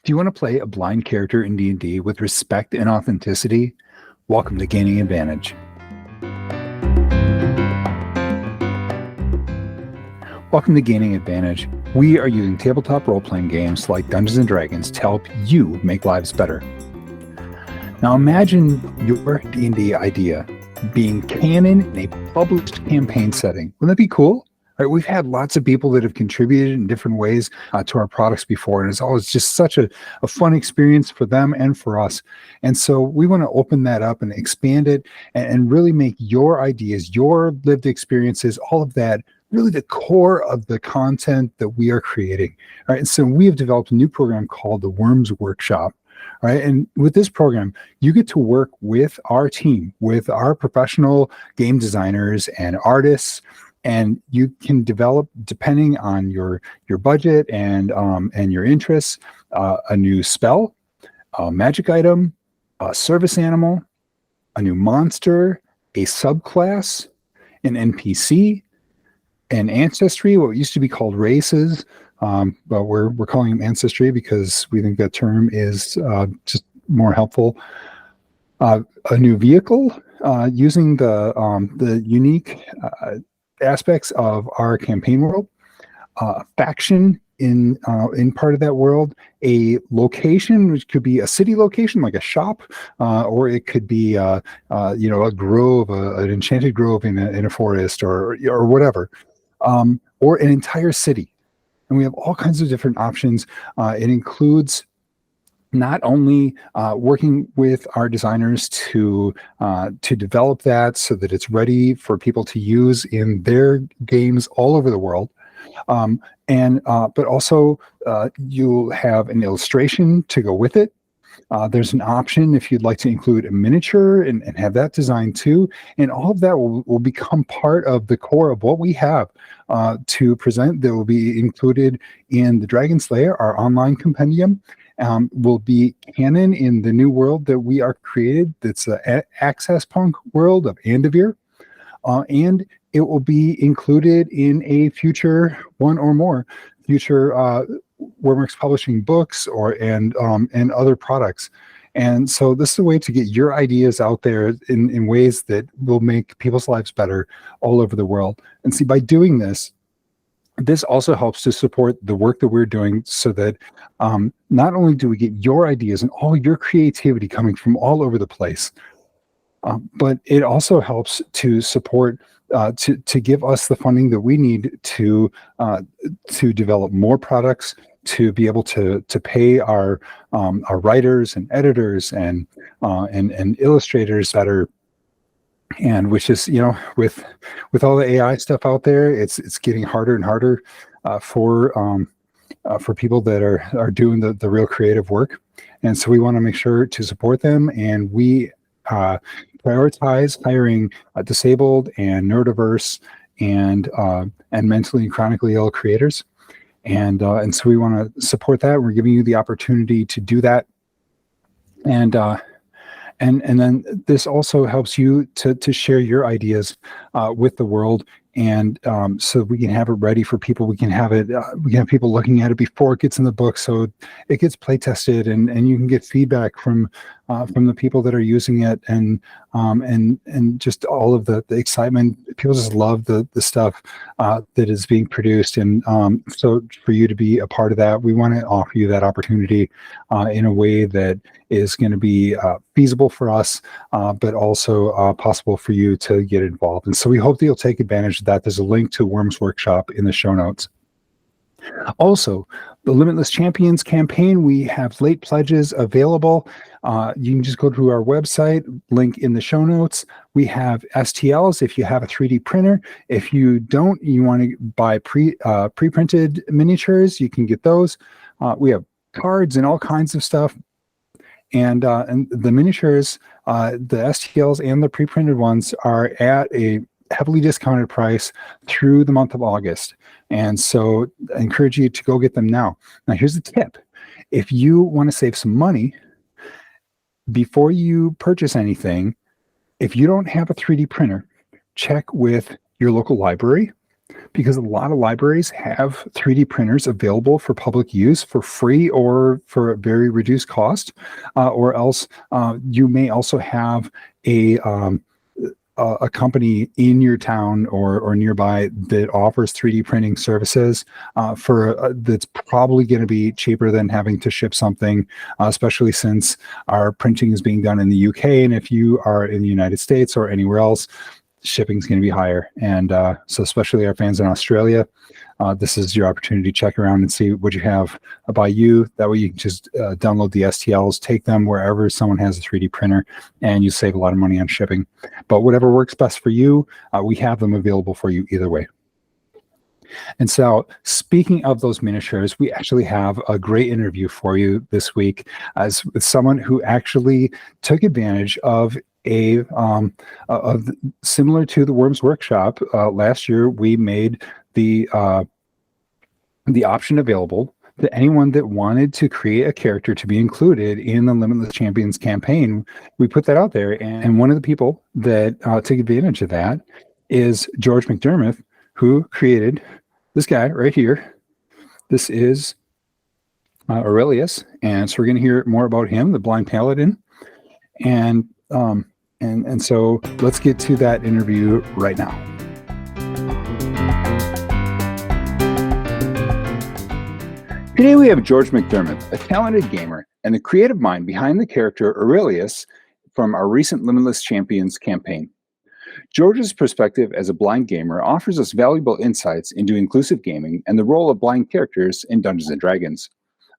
Do you want to play a blind character in D&D with respect and authenticity? Welcome to Gaining Advantage. Welcome to Gaining Advantage. We are using tabletop role-playing games like Dungeons & Dragons to help you make lives better. Now imagine your D&D idea being canon in a published campaign setting. Wouldn't that be cool? Right, we've had lots of people that have contributed in different ways to our products before, and it's always just such a fun experience for them and for us. And so we want to open that up and expand it and really make your ideas, your lived experiences, all of that really the core of the content that we are creating. All right, and so we have developed a new program called the Wyrm's Workshop. All right, and with this program, you get to work with our team, with our professional game designers and artists. And you can develop, depending on your budget and your interests, a new spell, a magic item, a service animal, a new monster, a subclass, an NPC, an ancestry, what used to be called races, but we're calling them ancestry because we think that term is just more helpful. A new vehicle using the unique aspects of our campaign world, faction in part of that world, a location which could be a city location like a shop, or it could be a grove, an enchanted grove in a forest or whatever, or an entire city. And we have all kinds of different options. It includes not only working with our designers to develop that so that it's ready for people to use in their games all over the world, but also you'll have an illustration to go with it. There's an option if you'd like to include a miniature and have that designed too. And all of that will become part of the core of what we have to present. That will be included in the Dragon's Lair, our online compendium. Will be canon in the new world that we are created. That's the Access Punk world of Andavir. And it will be included in a future, one or more future Wyrmworks Publishing books and other products. And so this is a way to get your ideas out there in ways that will make people's lives better all over the world. And see, by doing this also helps to support the work that we're doing so that not only do we get your ideas and all your creativity coming from all over the place, but it also helps to support, to give us the funding that we need to develop more products, to be able to pay our writers and editors and illustrators better. And which is, with all the AI stuff out there, it's getting harder and harder for people that are doing the real creative work. And so we want to make sure to support them, and we prioritize hiring disabled and neurodiverse and mentally and chronically ill creators. And so we want to support that. We're giving you the opportunity to do that. And then this also helps you to share your ideas with the world, and so we can have it ready for people. We can have people looking at it before it gets in the book, so it gets play tested, and you can get feedback from the people that are using it, and just all of the excitement. People just love the stuff that is being produced, and so for you to be a part of that, we want to offer you that opportunity in a way that is going to be feasible for us, but also possible for you to get involved. And so we hope that you'll take advantage of that. There's a link to Wyrm's Workshop in the show notes. Also, the Limitless Champions campaign, we have late pledges available. You can just go to our website, link in the show notes. We have STLs if you have a 3D printer. If you don't, you want to buy pre-printed miniatures, you can get those. We have cards and all kinds of stuff. And the miniatures, the STLs and the pre-printed ones are at a heavily discounted price through the month of August. And so I encourage you to go get them now. Now, here's the tip. If you want to save some money, before you purchase anything, if you don't have a 3D printer, check with your local library because a lot of libraries have 3D printers available for public use for free or for a very reduced cost, or else you may also have a company in your town or nearby that offers 3D printing services that's probably going to be cheaper than having to ship something, especially since our printing is being done in the UK. And if you are in the United States or anywhere else, shipping is going to be higher. And so especially our fans in Australia, this is your opportunity to check around and see what you have by you. That way you can just download the STLs, take them wherever someone has a 3D printer, and you save a lot of money on shipping. But whatever works best for you, we have them available for you either way. And so, speaking of those miniatures, we actually have a great interview for you this week as with someone who actually took advantage of similar to the Wyrm's Workshop. Last year, we made the option available to anyone that wanted to create a character to be included in the Limitless Champions campaign. We put that out there, and one of the people that took advantage of that is George McDermith, who created this guy right here. This is Orrelius, and so we're going to hear more about him, the blind paladin, and so let's get to that interview right now. Today we have George McDermith, a talented gamer and the creative mind behind the character Orrelius from our recent Limitless Champions campaign. George's perspective as a blind gamer offers us valuable insights into inclusive gaming and the role of blind characters in Dungeons & Dragons.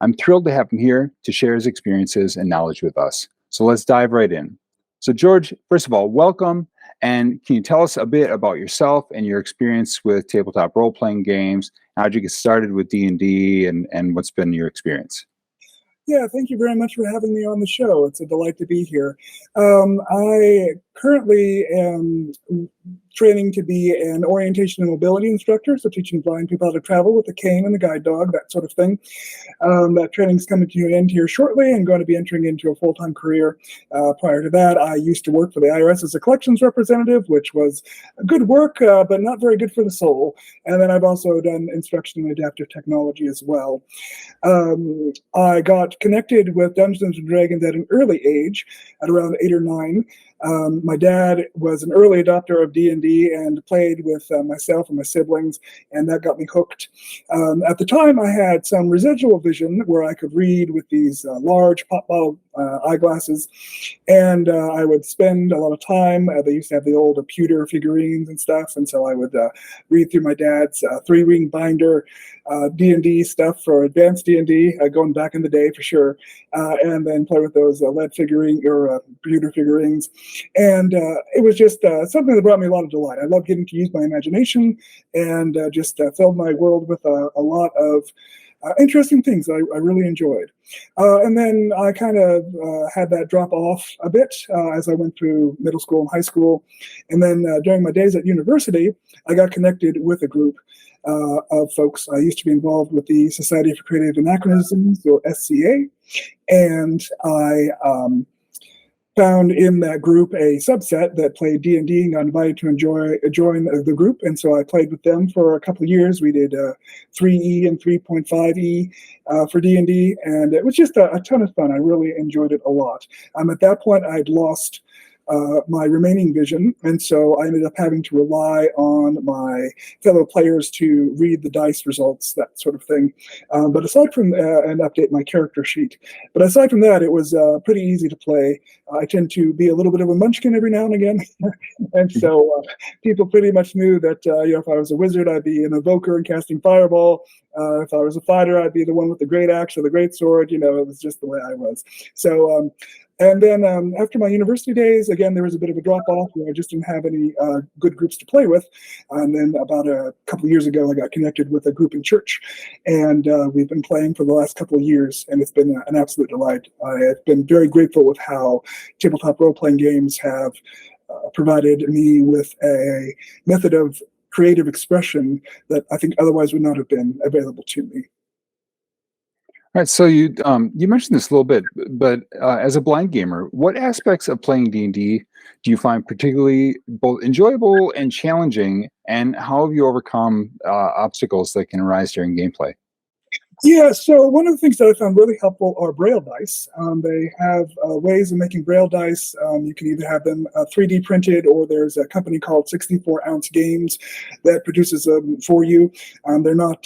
I'm thrilled to have him here to share his experiences and knowledge with us. So let's dive right in. So George, first of all, welcome. And can you tell us a bit about yourself and your experience with tabletop role-playing games? How'd you get started with D&D and what's been your experience? Yeah, thank you very much for having me on the show. It's a delight to be here. I currently am training to be an orientation and mobility instructor, so teaching blind people how to travel with a cane and a guide dog, that sort of thing. That training's coming to an end here shortly and going to be entering into a full-time career. Prior to that, I used to work for the IRS as a collections representative, which was good work, but not very good for the soul. And then I've also done instruction in adaptive technology as well. I got connected with Dungeons & Dragons at an early age, at around 8 or 9. My dad was an early adopter of D&D and played with myself and my siblings, and that got me hooked. At the time, I had some residual vision where I could read with these large pop-ball eyeglasses, and I would spend a lot of time. They used to have the old pewter figurines and stuff, and so I would read through my dad's 3-ring binder D&D stuff for advanced D&D, going back in the day for sure, and then play with those lead figurine or pewter figurines. And it was just something that brought me a lot of delight. I love getting to use my imagination and just filled my world with a lot of interesting things I really enjoyed. And then I kind of had that drop off a bit as I went through middle school and high school. And then during my days at university, I got connected with a group of folks. I used to be involved with the Society for Creative Anachronisms, or SCA, and I found in that group a subset that played D&D and got invited to join the group, and so I played with them for a couple of years. We did 3E and 3.5E for D&D, and it was just a ton of fun. I really enjoyed it a lot. At that point, I'd lost my remaining vision, and so I ended up having to rely on my fellow players to read the dice results, that sort of thing. But aside from and update my character sheet. But aside from that, it was pretty easy to play. I tend to be a little bit of a munchkin every now and again, and so people pretty much knew that if I was a wizard, I'd be an evoker and casting fireball. If I was a fighter, I'd be the one with the great axe or the great sword. It was just the way I was. So. And then after my university days, again, there was a bit of a drop-off where I just didn't have any good groups to play with. And then about a couple of years ago, I got connected with a group in church. And we've been playing for the last couple of years, and it's been an absolute delight. I've been very grateful with how tabletop role-playing games have provided me with a method of creative expression that I think otherwise would not have been available to me. right, so you mentioned this a little bit, but as a blind gamer, what aspects of playing D&D do you find particularly both enjoyable and challenging, and how have you overcome obstacles that can arise during gameplay? Yeah, so one of the things that I found really helpful are Braille dice. They have ways of making Braille dice. You can either have them 3D printed, or there's a company called 64-ounce Games that produces them for you. They're not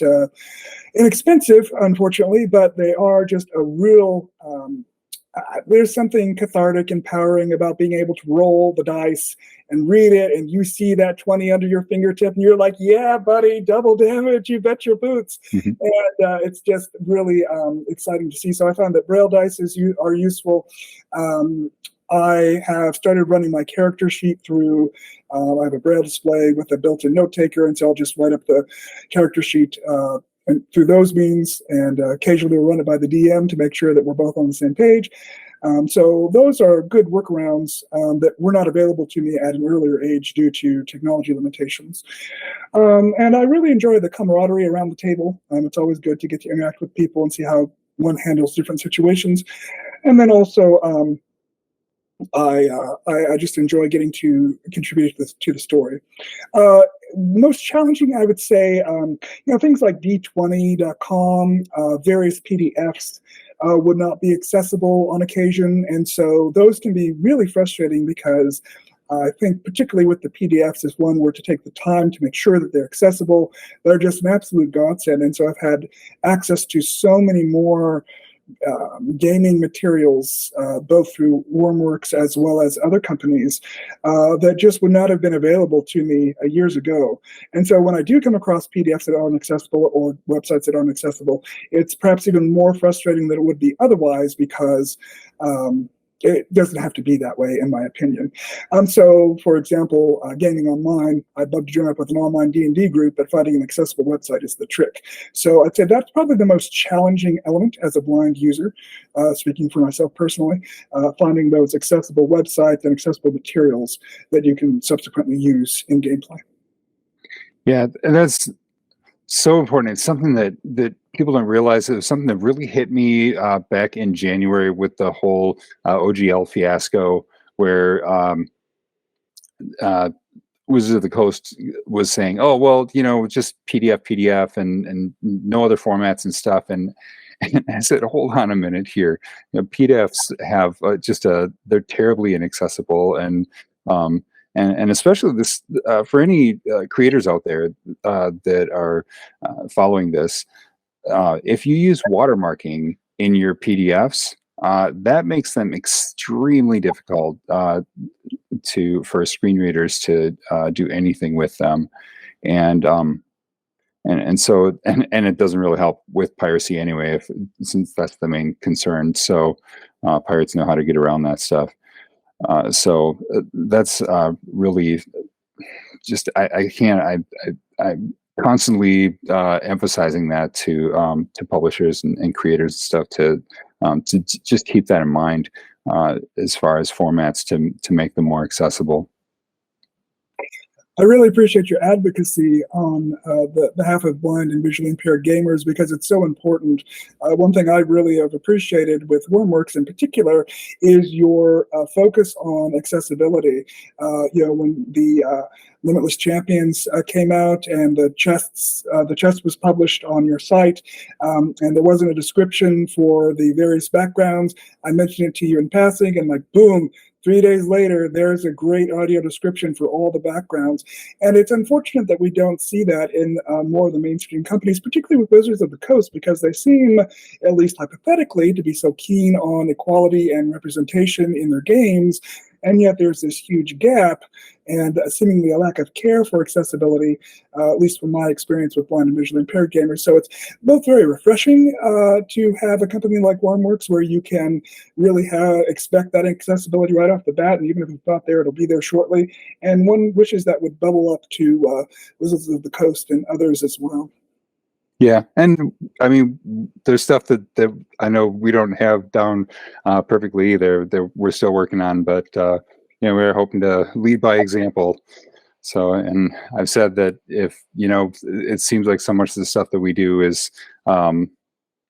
inexpensive, unfortunately, but they are just a real there's something cathartic, empowering about being able to roll the dice and read it, and you see that 20 under your fingertip, and you're like, yeah, buddy, double damage, you bet your boots. Mhm. And it's just really exciting to see. So I found that Braille dice are useful. I have started running my character sheet through, I have a Braille display with a built-in note taker, and so I'll just write up the character sheet and through those means, and occasionally we'll run it by the DM to make sure that we're both on the same page. So those are good workarounds that were not available to me at an earlier age due to technology limitations. And I really enjoy the camaraderie around the table. It's always good to get to interact with people and see how one handles different situations. And then also, I just enjoy getting to contribute to the story. Most challenging, I would say, things like d20.com, various PDFs would not be accessible on occasion, and so those can be really frustrating because I think particularly with the PDFs, if one were to take the time to make sure that they're accessible, they're just an absolute godsend. And so I've had access to so many more gaming materials, both through Wyrmworks as well as other companies, that just would not have been available to me years ago. And so when I do come across PDFs that aren't accessible or websites that aren't accessible, it's perhaps even more frustrating than it would be otherwise, because it doesn't have to be that way, in my opinion. So, for example, gaming online, I'd love to join up with an online D&D group, but finding an accessible website is the trick. So I'd say that's probably the most challenging element as a blind user, speaking for myself personally, finding those accessible websites and accessible materials that you can subsequently use in gameplay. Yeah, and that's so important. It's something that people don't realize. It was something that really hit me back in January with the whole OGL fiasco, where Wizards of the Coast was saying, "Oh, well, just PDF, and no other formats and stuff." And I said, "Hold on a minute here. PDFs have they're terribly inaccessible, and especially this for any creators out there that are following this. If you use watermarking in your PDFs, that makes them extremely difficult for screen readers to do anything with them, and so it doesn't really help with piracy anyway, since that's the main concern. So pirates know how to get around that stuff. So that's really just I can't I'm constantly emphasizing that to publishers and creators and stuff to just keep that in mind as far as formats to make them more accessible. I really appreciate your advocacy on the behalf of blind and visually impaired gamers, because it's so important. One thing I really have appreciated with Wyrmworks in particular is your focus on accessibility. When the Limitless Champions came out, and the chest was published on your site, and there wasn't a description for the various backgrounds. I mentioned it to you in passing, and like, boom, 3 days later, there's a great audio description for all the backgrounds. And it's unfortunate that we don't see that in more of the mainstream companies, particularly with Wizards of the Coast, because they seem, at least hypothetically, to be so keen on equality and representation in their games. And yet there's this huge gap and seemingly a lack of care for accessibility, at least from my experience with blind and visually impaired gamers. So it's both very refreshing to have a company like Wyrmworks where you can really expect that accessibility right off the bat, and even if it's not there, it'll be there shortly. And one wishes that would bubble up to Wizards of the Coast and others as well. Yeah, and I mean, there's stuff that I know we don't have down perfectly either, that we're still working on, but we're hoping to lead by example. So, and I've said that if it seems like so much of the stuff that we do is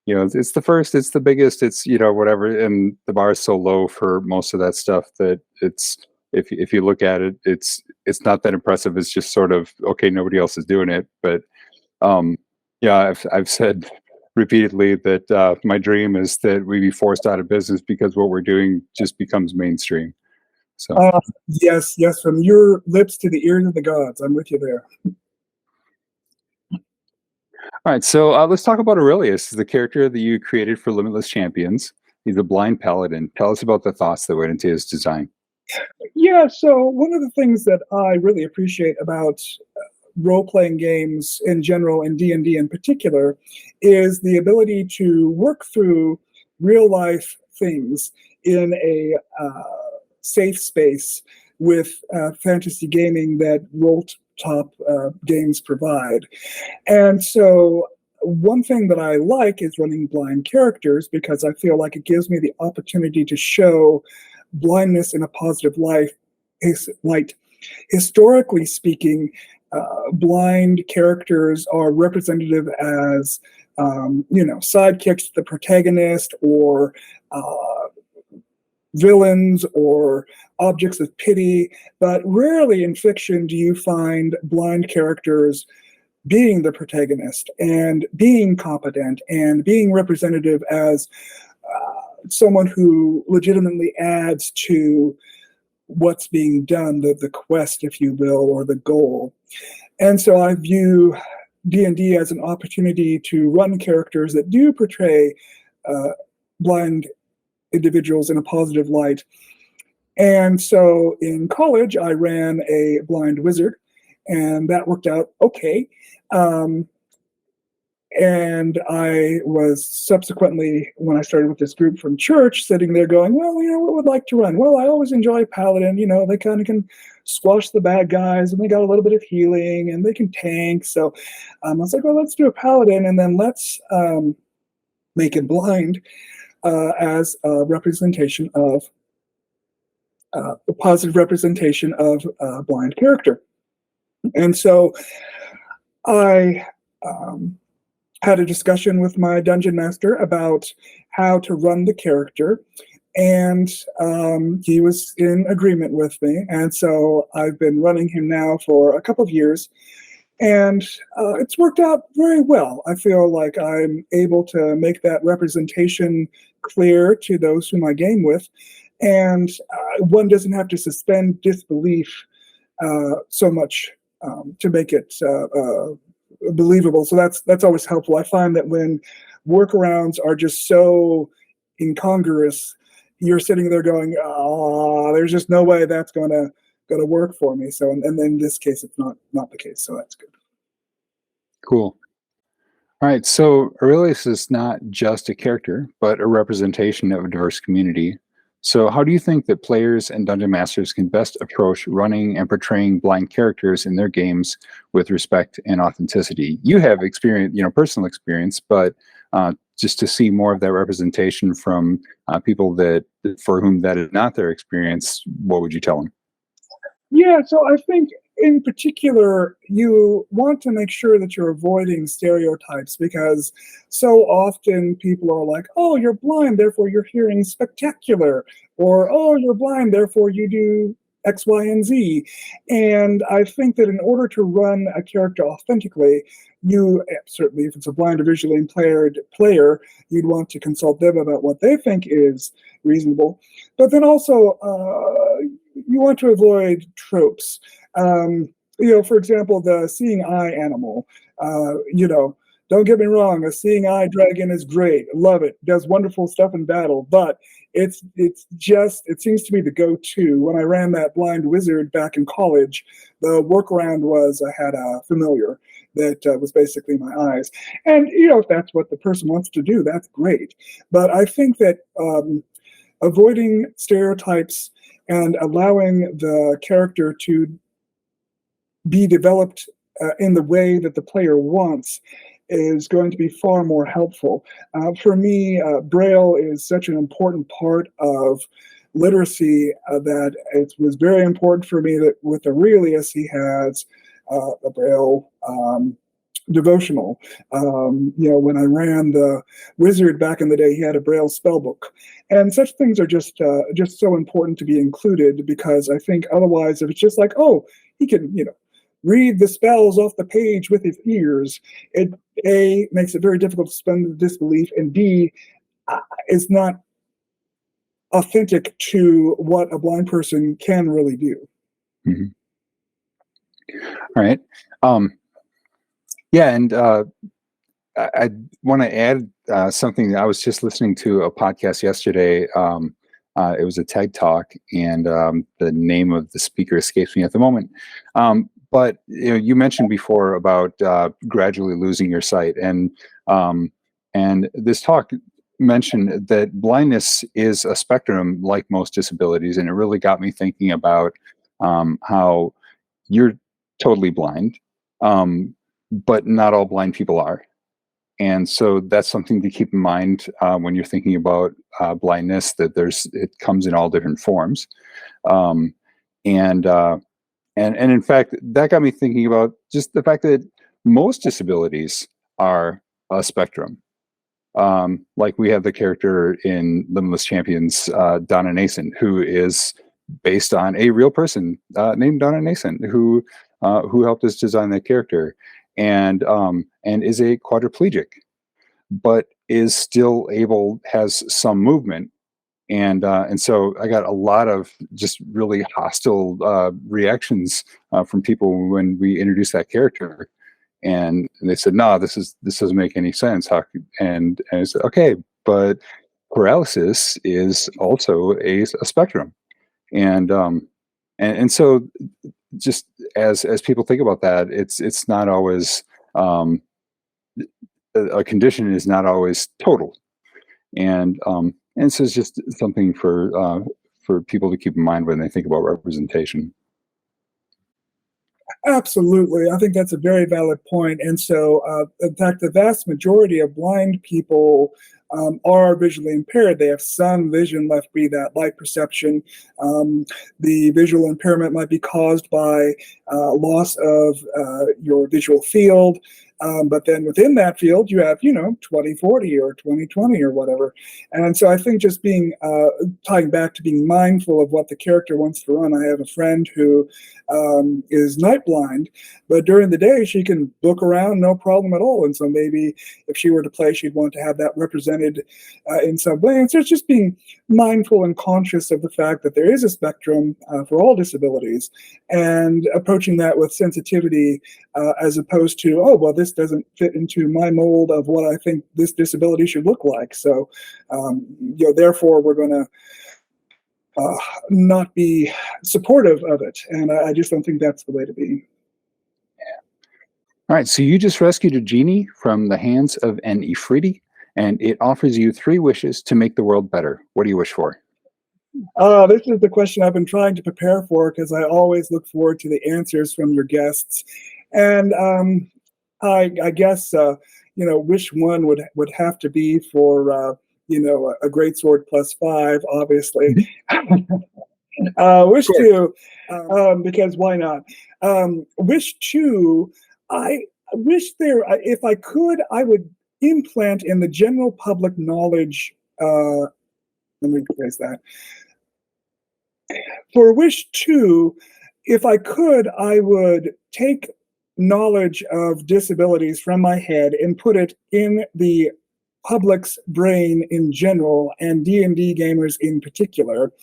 it's the first, it's the biggest, it's whatever, and the bar is so low for most of that stuff that it's if you look at it, it's not that impressive. It's just sort of okay, nobody else is doing it. But um, yeah, I've said repeatedly that my dream is that we be forced out of business because what we're doing just becomes mainstream. So, Yes, yes, from your lips to the ears of the gods. I'm with you there. all right, so let's talk about Aurelius, the character that you created for Limitless Champions. He's a blind paladin. Tell us about the thoughts that went into his design. Yeah, so one of the things that I really appreciate about role-playing games in general and D&D in particular is the ability to work through real-life things in a safe space with fantasy gaming that roll-top games provide. And so one thing that I like is running blind characters because I feel like it gives me the opportunity to show blindness in a positive light. Historically speaking, blind characters are representative as sidekicks to the protagonist, or villains, or objects of pity. But rarely in fiction do you find blind characters being the protagonist and being competent and being representative as someone who legitimately adds to what's being done, the quest, if you will, or the goal. And so I view D&D as an opportunity to run characters that do portray blind individuals in a positive light. And so in college, I ran a blind wizard, and that worked out okay. And I was subsequently, when I started with this group from church, sitting there going, well, what would like to run? Well, I always enjoy Paladin. They kind of can squash the bad guys, and they got a little bit of healing, and they can tank. So I was like, well, let's do a Paladin, and then let's make it blind as a representation of, a positive representation of a blind character. And so I had a discussion with my dungeon master about how to run the character, and he was in agreement with me. And so I've been running him now for a couple of years, and it's worked out very well. I feel like I'm able to make that representation clear to those whom I game with, and one doesn't have to suspend disbelief so much to make it believable. So that's always helpful. I find that when workarounds are just so incongruous, you're sitting there going, "Oh, there's just no way that's gonna work for me." So, and in this case, it's not the case. So that's good. Cool. All right, so Aurelius is not just a character, but a representation of a diverse community. So how do you think that players and dungeon masters can best approach running and portraying blind characters in their games with respect and authenticity? You have experience, personal experience, but just to see more of that representation from people for whom that is not their experience, what would you tell them? Yeah, so I think in particular, you want to make sure that you're avoiding stereotypes, because so often people are like, oh, you're blind, therefore your hearing spectacular, or oh, you're blind, therefore you do X, Y, and Z. And I think that in order to run a character authentically, you certainly, if it's a blind or visually impaired player, you'd want to consult them about what they think is reasonable. But then also, you want to avoid tropes. For example, the seeing eye animal. Don't get me wrong, a seeing eye dragon is great. Love it. Does wonderful stuff in battle, but it seems to be the go-to. When I ran that blind wizard back in college, the workaround was I had a familiar that was basically my eyes. And, if that's what the person wants to do, that's great. But I think that avoiding stereotypes and allowing the character to be developed in the way that the player wants is going to be far more helpful. For me, Braille is such an important part of literacy that it was very important for me that with Orrelius, he has a Braille devotional. When I ran the Wizard back in the day, he had a Braille spell book, and such things are just so important to be included, because I think otherwise, if it's just like, oh, he can read the spells off the page with his ears, it A, makes it very difficult to suspend the disbelief, and B, is not authentic to what a blind person can really do. Mm-hmm. All right. Yeah, and I want to add something. I was just listening to a podcast yesterday. It was a TED Talk, and the name of the speaker escapes me at the moment. But you mentioned before about gradually losing your sight, and this talk mentioned that blindness is a spectrum like most disabilities, and it really got me thinking about how you're totally blind, but not all blind people are. And so that's something to keep in mind when you're thinking about blindness, that it comes in all different forms. And in fact, that got me thinking about just the fact that most disabilities are a spectrum. Like we have the character in Limitless Champions, Donna Nason, who is based on a real person named Donna Nason, who helped us design that character, and is a quadriplegic, but is still has some movement. And so I got a lot of just really hostile reactions from people when we introduced that character, and they said, "No, this doesn't make any sense." And I said, "Okay, but paralysis is also a spectrum," and so just as people think about that, it's not always a condition is not always total, and so it's just something for people to keep in mind when they think about representation. Absolutely. I think that's a very valid point. And so, in fact, the vast majority of blind people are visually impaired. They have some vision left, be that light perception. The visual impairment might be caused by loss of your visual field. But then within that field, you have, 20/40 or 20/20 or whatever. And so I think just tying back to being mindful of what the character wants to run. I have a friend who is night blind, but during the day she can look around no problem at all. And so maybe if she were to play, she'd want to have that represented in some way. And so it's just being mindful and conscious of the fact that there is a spectrum for all disabilities, and approaching that with sensitivity as opposed to, oh, well, this doesn't fit into my mold of what I think this disability should look like. So, therefore, we're going to not be supportive of it. And I just don't think that's the way to be. All right, so you just rescued a genie from the hands of an Ifriti, and it offers you 3 wishes to make the world better. What do you wish for? This is the question I've been trying to prepare for, because I always look forward to the answers from your guests. And I guess, wish 1 would have to be for, a great sword +5, obviously. Wish 2, because why not? Wish 2, I wish if I could, I would implant in the general public knowledge. Let me rephrase that. For wish 2, if I could, I would take knowledge of disabilities from my head and put it in the public's brain in general, and D&D gamers in particular,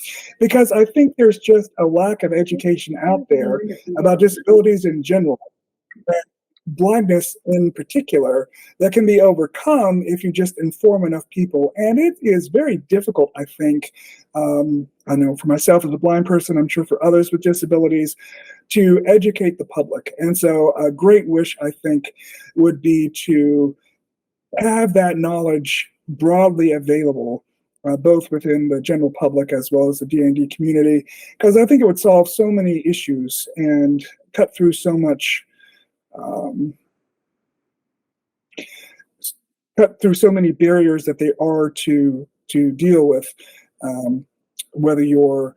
because I think there's just a lack of education out there about disabilities in general, blindness in particular, that can be overcome if you just inform enough people. And it is very difficult, I think. I know for myself as a blind person, I'm sure for others with disabilities, to educate the public. And so a great wish, I think, would be to have that knowledge broadly available, both within the general public as well as the D&D community, because I think it would solve so many issues and cut through so much, cut through so many barriers that they are to deal with, whether you're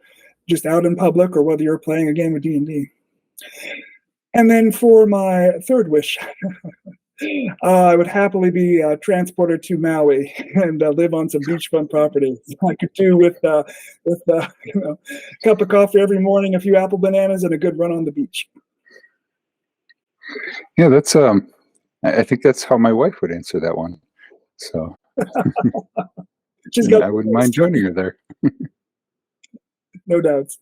just out in public or whether you're playing a game of D&D. And then for my 3rd wish, I would happily be transported to Maui and live on some beachfront property. I could do with a cup of coffee every morning, a few apple bananas, and a good run on the beach. Yeah, that's I think that's how my wife would answer that one. So She's and got I wouldn't mind joining her there. no doubts.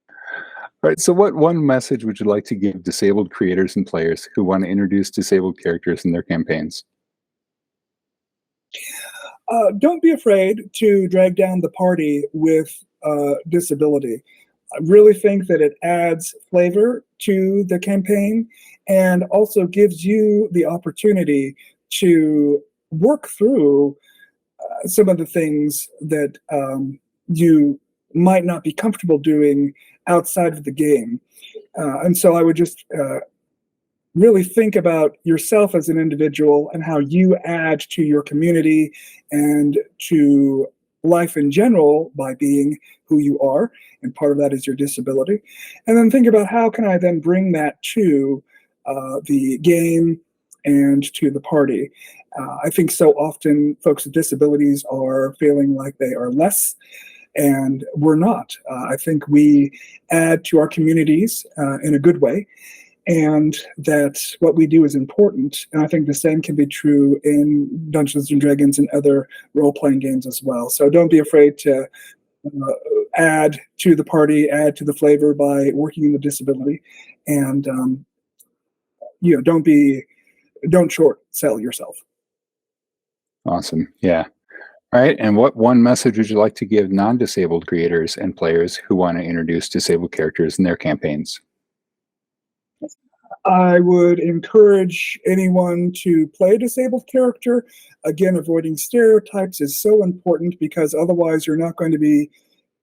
All right. So what one message would you like to give disabled creators and players who want to introduce disabled characters in their campaigns? Don't be afraid to drag down the party with disability. I really think that it adds flavor to the campaign and also gives you the opportunity to work through some of the things that you might not be comfortable doing outside of the game. And so I would just really think about yourself as an individual and how you add to your community and to life in general by being who you are, and part of that is your disability. And then think about how can I then bring that to the game and to the party. I think so often folks with disabilities are feeling like they are less, and we're not. I think we add to our communities in a good way, and that what we do is important. And I think the same can be true in Dungeons and Dragons and other role-playing games as well. So don't be afraid to add to the party, add to the flavor by working in the disability, and don't short sell yourself. Awesome. Yeah. All right. And what one message would you like to give non-disabled creators and players who want to introduce disabled characters in their campaigns? I would encourage anyone to play a disabled character. Again, avoiding stereotypes is so important because otherwise you're not going to be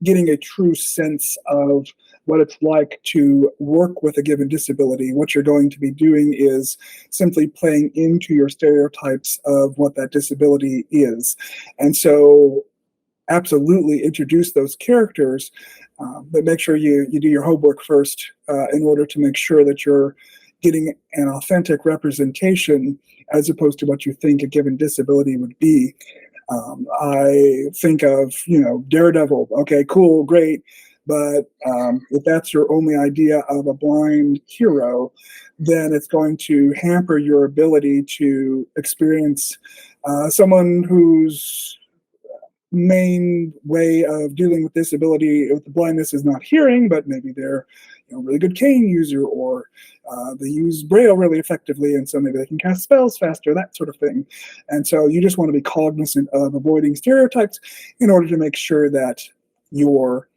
getting a true sense of what it's like to work with a given disability. What you're going to be doing is simply playing into your stereotypes of what that disability is. And so absolutely introduce those characters, but make sure you do your homework first in order to make sure that you're getting an authentic representation as opposed to what you think a given disability would be. I think of, Daredevil. Okay, cool, great. But if that's your only idea of a blind hero, then it's going to hamper your ability to experience someone whose main way of dealing with disability with the blindness is not hearing, but maybe they're a really good cane user, or they use Braille really effectively, and so maybe they can cast spells faster, that sort of thing. And so you just want to be cognizant of avoiding stereotypes in order to make sure that you're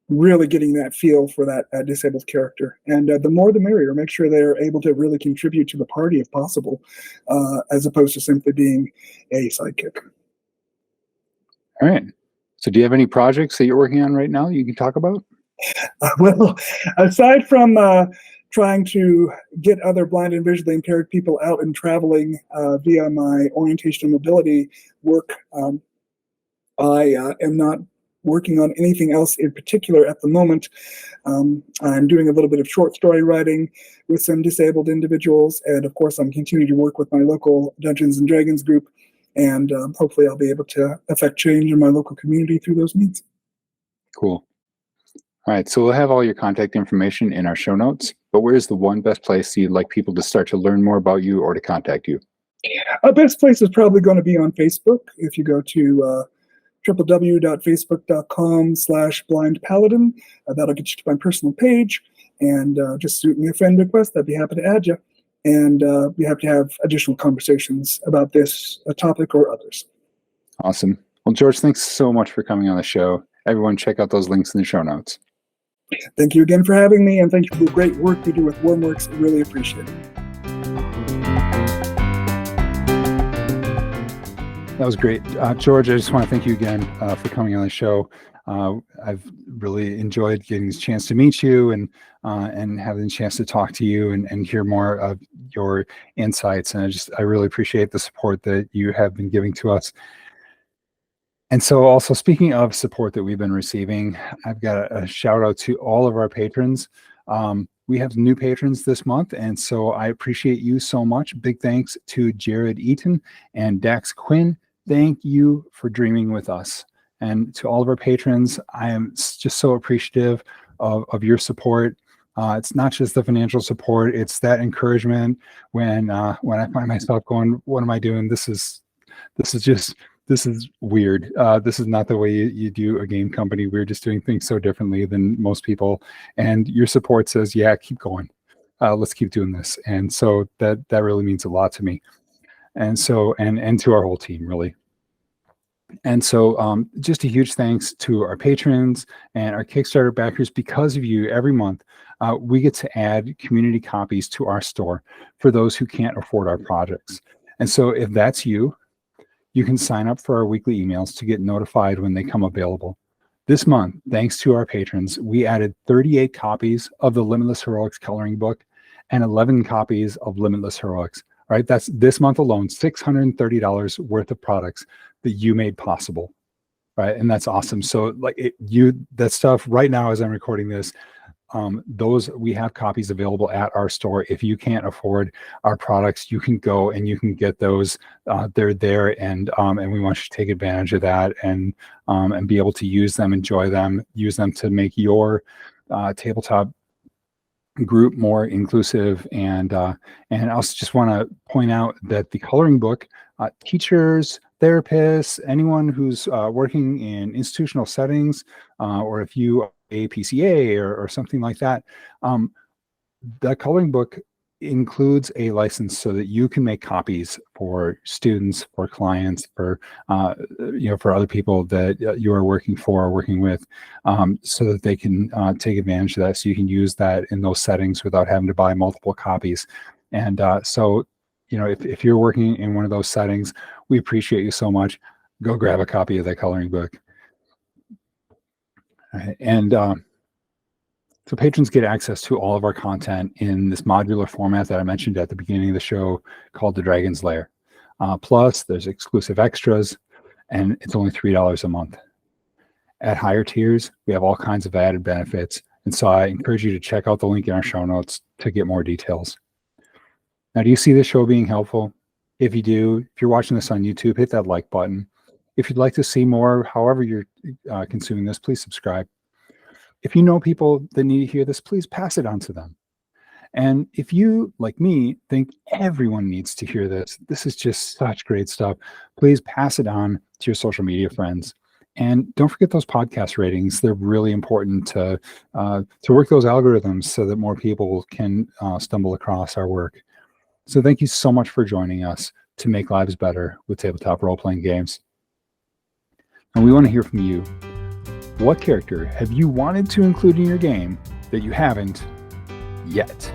really getting that feel for that disabled character. And the more the merrier. Make sure they're able to really contribute to the party if possible, as opposed to simply being a sidekick. All right. So do you have any projects that you're working on right now you can talk about? Well, aside from trying to get other blind and visually impaired people out and traveling via my orientation and mobility work, I am not working on anything else in particular at the moment. I'm doing a little bit of short story writing with some disabled individuals, and of course I'm continuing to work with my local Dungeons and Dragons group, and hopefully I'll be able to affect change in my local community through those means. Cool. All right, so we'll have all your contact information in our show notes, but where's the one best place you'd like people to start to learn more about you or to contact you? Our best place is probably going to be on Facebook. If you go to www.facebook.com/blindpaladin, that'll get you to my personal page, and just shoot me a friend request. I'd be happy to add you, and we have to have additional conversations about this topic or others. Awesome. Well, George, thanks so much for coming on the show. Everyone, check out those links in the show notes. Thank you again for having me, and thank you for the great work you do with Wyrmworks. I really appreciate it. That was great. George, I just want to thank you again for coming on the show. I've really enjoyed getting this chance to meet you and having the chance to talk to you and hear more of your insights. And I really appreciate the support that you have been giving to us. And so also, speaking of support that we've been receiving, I've got a shout out to all of our patrons. we have new patrons this month, and so I appreciate you so much. Big thanks to Jared Eaton and Dax Quinn. Thank you for dreaming with us. And to all of our patrons, I am just so appreciative of your support. It's not just the financial support, it's that encouragement when I find myself going, what am I doing? This is weird. This is not the way you do a game company. We're just doing things so differently than most people. And your support says, yeah, keep going. Let's keep doing this. And so that really means a lot to me. And so, and to our whole team, really. And so just a huge thanks to our patrons and our Kickstarter backers. Because of you, every month, we get to add community copies to our store for those who can't afford our projects. And so if that's you, you can sign up for our weekly emails to get notified when they come available. This month, thanks to our patrons, we added 38 copies of the Limitless Heroics coloring book and 11 copies of Limitless Heroics. All right, that's this month alone, $630 worth of products that you made possible, right? And that's awesome. So that stuff right now, as I'm recording this, those we have copies available at our store. If you can't afford our products, you can go and you can get those. They're there, and we want you to take advantage of that and be able to use them, enjoy them, use them to make your tabletop group more inclusive. And I also just want to point out that the coloring book, teachers, therapists, anyone who's working in institutional settings, or if you are a PCA or something like that, the coloring book includes a license so that you can make copies for students, for clients, for for other people that you are working for or working with, so that they can take advantage of that, so you can use that in those settings without having to buy multiple copies. And so if you're working in one of those settings, we appreciate you so much. Go grab a copy of that coloring book. All right. And so patrons get access to all of our content in this modular format that I mentioned at the beginning of the show called the Dragon's Lair. Plus, there's exclusive extras, and it's only $3 a month. At higher tiers, we have all kinds of added benefits. And so I encourage you to check out the link in our show notes to get more details. Now, do you see this show being helpful? If you do, if you're watching this on YouTube, hit that like button. If you'd like to see more, however you're consuming this, please subscribe. If you know people that need to hear this, please pass it on to them. And if you, like me, think everyone needs to hear this, this is just such great stuff, please pass it on to your social media friends. And don't forget those podcast ratings. They're really important to work those algorithms so that more people can stumble across our work. So thank you so much for joining us to make lives better with tabletop role-playing games. And we want to hear from you. What character have you wanted to include in your game that you haven't yet?